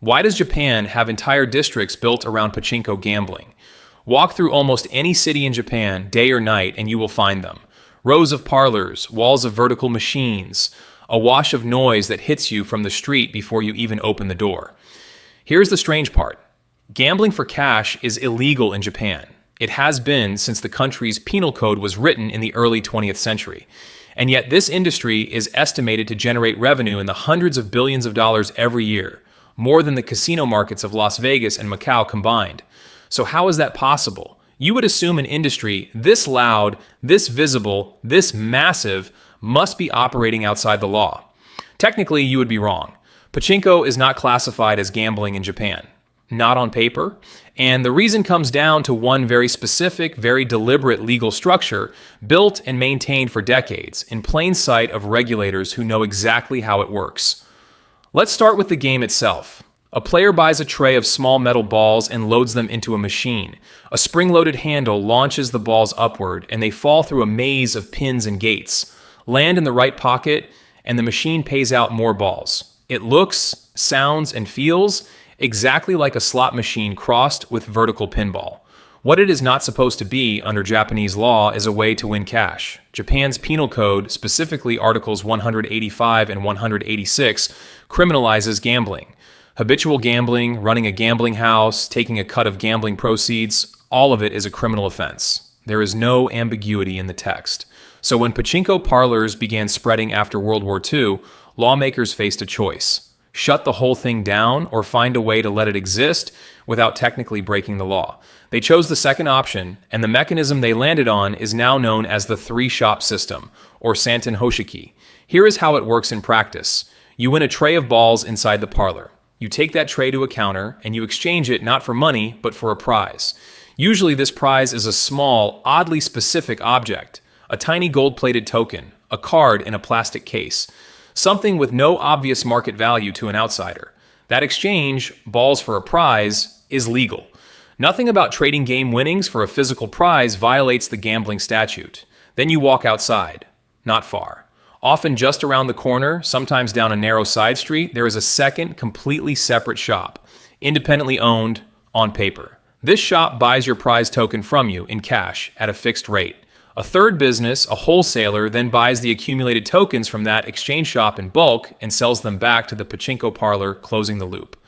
Why does Japan have entire districts built around pachinko gambling? Walk through almost any city in Japan, day or night, and you will find them. Rows of parlors, walls of vertical machines, a wash of noise that hits you from the street before you even open the door. Here's the strange part. Gambling for cash is illegal in Japan. It has been since the country's penal code was written in the early 20th century. And yet this industry is estimated to generate revenue in the hundreds of billions of dollars every year, more than the casino markets of Las Vegas and Macau combined. So how is that possible? You would assume an industry this loud, this visible, this massive must be operating outside the law. Technically, you would be wrong. Pachinko is not classified as gambling in Japan. Not on paper. And the reason comes down to one very specific, very deliberate legal structure built and maintained for decades in plain sight of regulators who know exactly how it works. Let's start with the game itself. A player buys a tray of small metal balls and loads them into a machine. A spring-loaded handle launches the balls upward, and they fall through a maze of pins and gates, land in the right pocket, and the machine pays out more balls. It looks, sounds, and feels exactly like a slot machine crossed with vertical pinball. What it is not supposed to be under Japanese law is a way to win cash. Japan's penal code, specifically Articles 185 and 186, criminalizes gambling. Habitual gambling, running a gambling house, taking a cut of gambling proceeds, all of it is a criminal offense. There is no ambiguity in the text. So when pachinko parlors began spreading after World War II, lawmakers faced a choice. Shut the whole thing down or find a way to let it exist without technically breaking the law. They chose the second option, and the mechanism they landed on is now known as the three-shop system, or Santen Hoshiki. Here is how it works in practice. You win a tray of balls inside the parlor. You take that tray to a counter, and you exchange it not for money, but for a prize. Usually this prize is a small, oddly specific object, a tiny gold-plated token, a card in a plastic case. Something with no obvious market value to an outsider. That exchange, balls for a prize, is legal. Nothing about trading game winnings for a physical prize violates the gambling statute. Then you walk outside. Not far. Often just around the corner, sometimes down a narrow side street, there is a second, completely separate shop. Independently owned, on paper. This shop buys your prize token from you in cash at a fixed rate. A third business, a wholesaler, then buys the accumulated tokens from that exchange shop in bulk and sells them back to the pachinko parlor, closing the loop.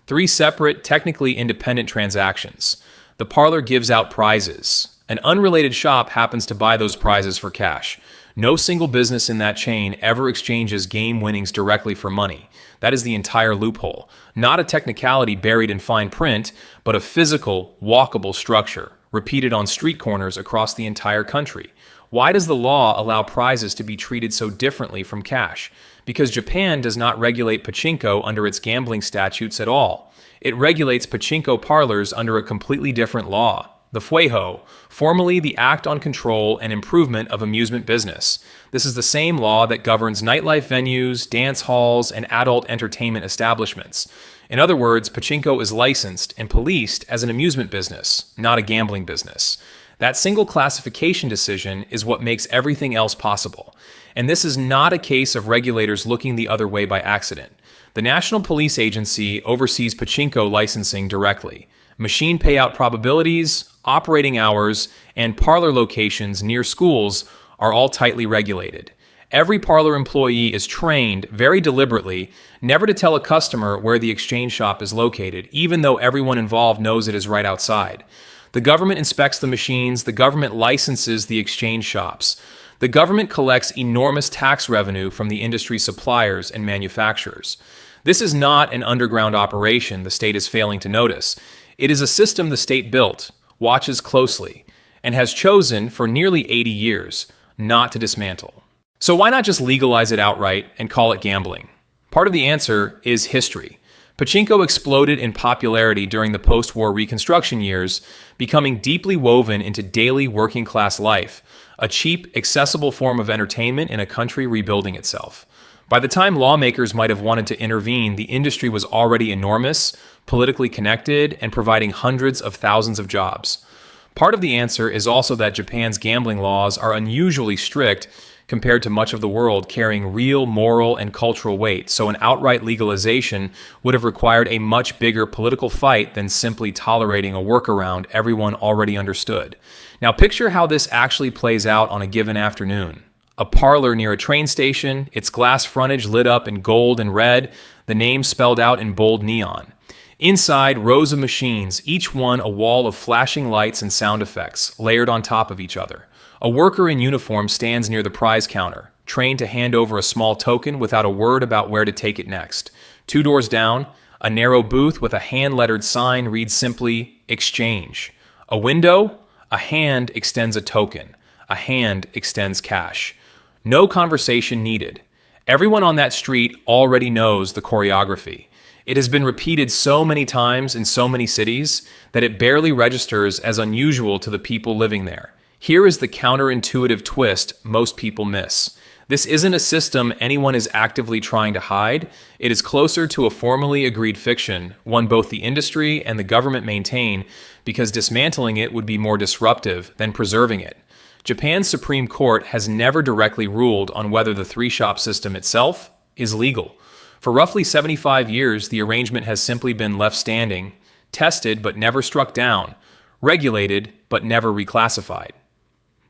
Three separate, technically independent transactions. The parlor gives out prizes. An unrelated shop happens to buy those prizes for cash. No single business in that chain ever exchanges game winnings directly for money. That is the entire loophole. Not a technicality buried in fine print, but a physical, walkable structure, repeated on street corners across the entire country. Why does the law allow prizes to be treated so differently from cash? Because Japan does not regulate pachinko under its gambling statutes at all. It regulates pachinko parlors under a completely different law, the Fueho, formerly the Act on Control and Improvement of Amusement Business. This is the same law that governs nightlife venues, dance halls, and adult entertainment establishments. In other words, pachinko is licensed and policed as an amusement business, not a gambling business. That single classification decision is what makes everything else possible. And this is not a case of regulators looking the other way by accident. The National Police Agency oversees pachinko licensing directly. Machine payout probabilities, operating hours, and parlor locations near schools are all tightly regulated. Every parlor employee is trained very deliberately never to tell a customer where the exchange shop is located, even though everyone involved knows it is right outside. The government inspects the machines, the government licenses the exchange shops. The government collects enormous tax revenue from the industry suppliers and manufacturers. This is not an underground operation the state is failing to notice. It is a system the state built, watches closely, and has chosen for nearly 80 years not to dismantle. So why not just legalize it outright and call it gambling? Part of the answer is history. Pachinko exploded in popularity during the post-war Reconstruction years, becoming deeply woven into daily working-class life, a cheap, accessible form of entertainment in a country rebuilding itself. By the time lawmakers might have wanted to intervene, the industry was already enormous, politically connected, and providing hundreds of thousands of jobs. Part of the answer is also that Japan's gambling laws are unusually strict compared to much of the world carrying real moral and cultural weight, so an outright legalization would have required a much bigger political fight than simply tolerating a workaround everyone already understood. Now picture how this actually plays out on a given afternoon. A parlor near a train station, its glass frontage lit up in gold and red, the name spelled out in bold neon. Inside, rows of machines, each one a wall of flashing lights and sound effects, layered on top of each other. A worker in uniform stands near the prize counter, trained to hand over a small token without a word about where to take it next. 2 doors down, a narrow booth with a hand-lettered sign reads simply, "Exchange." A window, a hand extends a token. A hand extends cash. No conversation needed. Everyone on that street already knows the choreography. It has been repeated so many times in so many cities that it barely registers as unusual to the people living there. Here is the counterintuitive twist most people miss. This isn't a system anyone is actively trying to hide. It is closer to a formally agreed fiction, one both the industry and the government maintain, because dismantling it would be more disruptive than preserving it. Japan's Supreme Court has never directly ruled on whether the three-shop system itself is legal. For roughly 75 years, the arrangement has simply been left standing, tested but never struck down, regulated but never reclassified.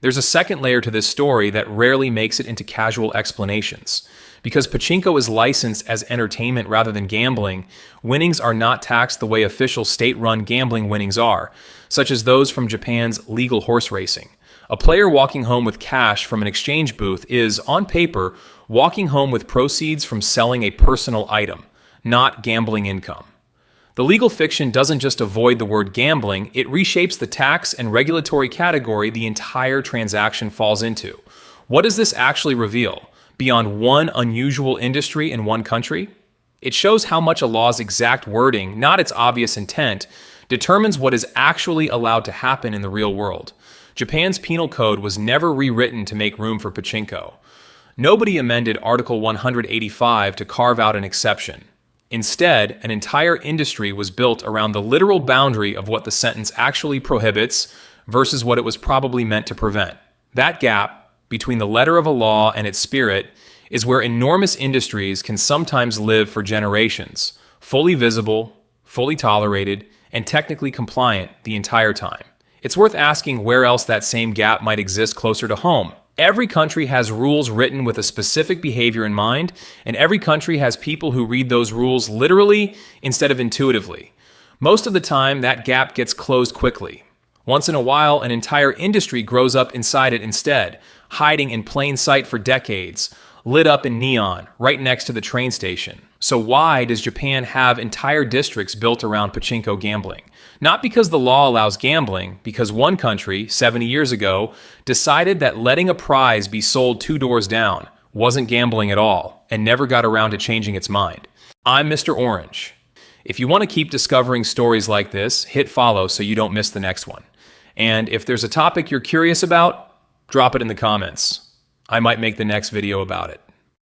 There's a second layer to this story that rarely makes it into casual explanations. Because Pachinko is licensed as entertainment rather than gambling, winnings are not taxed the way official state-run gambling winnings are, such as those from Japan's legal horse racing. A player walking home with cash from an exchange booth is, on paper, walking home with proceeds from selling a personal item, not gambling income. The legal fiction doesn't just avoid the word gambling, it reshapes the tax and regulatory category the entire transaction falls into. What does this actually reveal? Beyond one unusual industry in one country? It shows how much a law's exact wording, not its obvious intent, determines what is actually allowed to happen in the real world. Japan's penal code was never rewritten to make room for Pachinko. Nobody amended Article 185 to carve out an exception. Instead, an entire industry was built around the literal boundary of what the sentence actually prohibits versus what it was probably meant to prevent. That gap, between the letter of a law and its spirit, is where enormous industries can sometimes live for generations, fully visible, fully tolerated, and technically compliant the entire time. It's worth asking where else that same gap might exist closer to home. Every country has rules written with a specific behavior in mind, and every country has people who read those rules literally instead of intuitively. Most of the time, that gap gets closed quickly. Once in a while, an entire industry grows up inside it instead, hiding in plain sight for decades, lit up in neon, right next to the train station. So why does Japan have entire districts built around Pachinko gambling? Not because the law allows gambling, because one country, 70 years ago, decided that letting a prize be sold 2 doors down wasn't gambling at all, and never got around to changing its mind. I'm MrOrange. If you want to keep discovering stories like this, hit follow so you don't miss the next one. And if there's a topic you're curious about, drop it in the comments. I might make the next video about it.